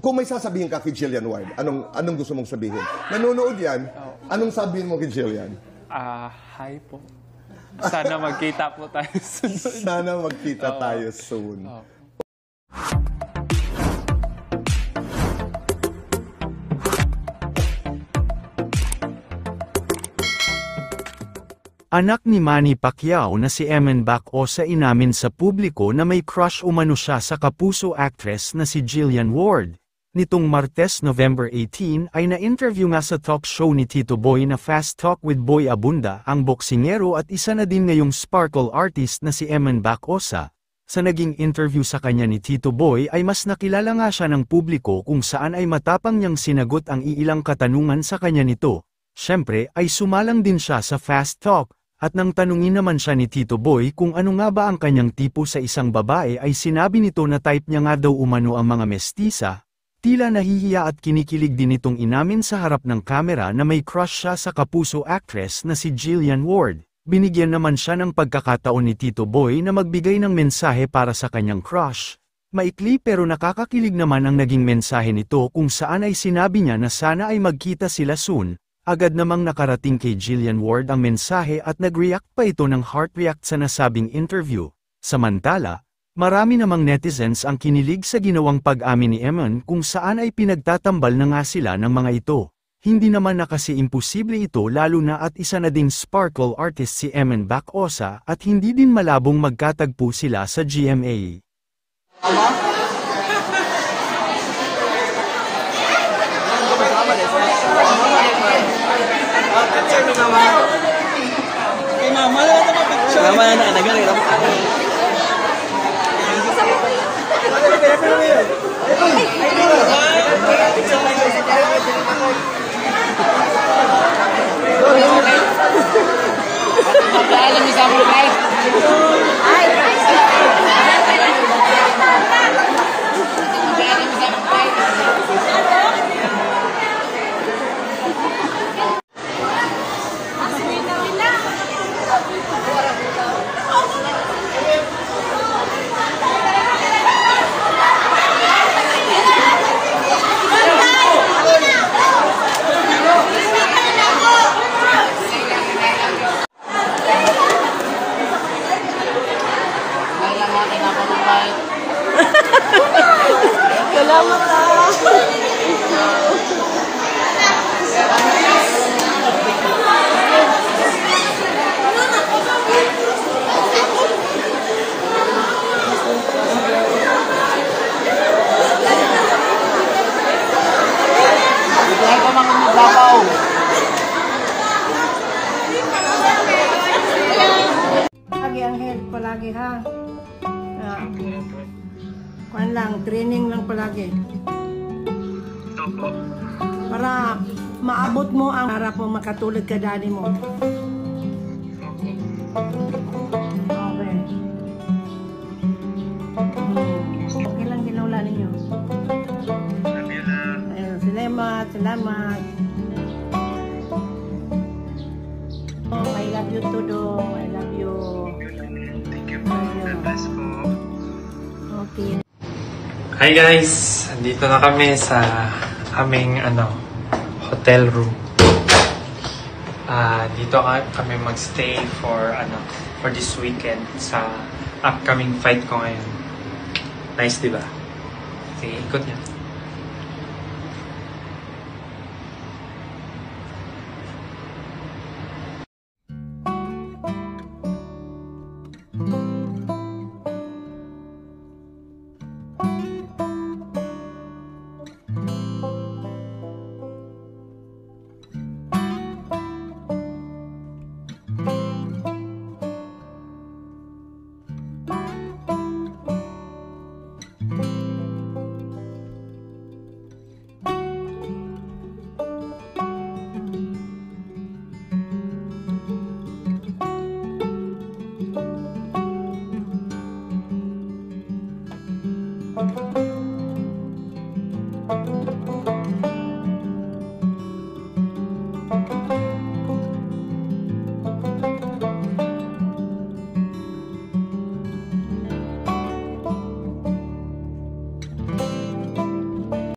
Kung may sasabihin ka kay Jillian Ward, anong gusto mong sabihin? Nanonood yan, anong sabihin mo kay Jillian? Hi po. Sana magkita po tayo soon. Sana magkita tayo soon. Anak ni Manny Pacquiao na si Eman Bacosa inamin sa publiko na may crush umano siya sa kapuso actress na si Jillian Ward. Nitong Martes, November 18 ay na-interview nga sa talk show ni Tito Boy na Fast Talk with Boy Abunda ang boksingero at isa na din ngayong sparkle artist na si Eman Bacosa. Sa naging interview sa kanya ni Tito Boy ay mas nakilala nga siya ng publiko kung saan ay matapang niyang sinagot ang iilang katanungan sa kanya nito. Siyempre ay sumalang din siya sa Fast Talk. At nang tanungin naman siya ni Tito Boy kung ano nga ba ang kanyang tipo sa isang babae ay sinabi nito na type niya nga daw umano ang mga mestisa. Tila nahihiya at kinikilig din itong inamin sa harap ng kamera na may crush siya sa kapuso actress na si Jillian Ward. Binigyan naman siya ng pagkakataon ni Tito Boy na magbigay ng mensahe para sa kanyang crush. Maikli pero nakakakilig naman ang naging mensahe nito kung saan ay sinabi niya na sana ay magkita sila soon. Agad namang nakarating kay Jillian Ward ang mensahe at nag-react pa ito ng heart react sa nasabing interview. Samantala, marami namang netizens ang kinilig sa ginawang pag-amin ni Eman kung saan ay pinagtatambal na nga sila ng mga ito. Hindi naman na kasi imposible ito lalo na at isa na ding sparkle artist si Eman Bacosa at hindi din malabong magkatagpo sila sa GMA. Mama na nagari lang ako. Alam ni sama guys. Salamat Palagi ang health palagi ha. Kuan lang, training lang palagi. Para maabot mo ang harap mo makatulad ka dani mo. Okay. Okay lang ginawla ninyo. Ayun, salamat, salamat. I love you Tudong, I love you. Thank you po. God bless po. Okay. Hi guys! Dito na kami sa aming hotel room. Dito kami magstay for this weekend sa upcoming fight ko ngayon. Nice, di ba? Sige, ikot niya.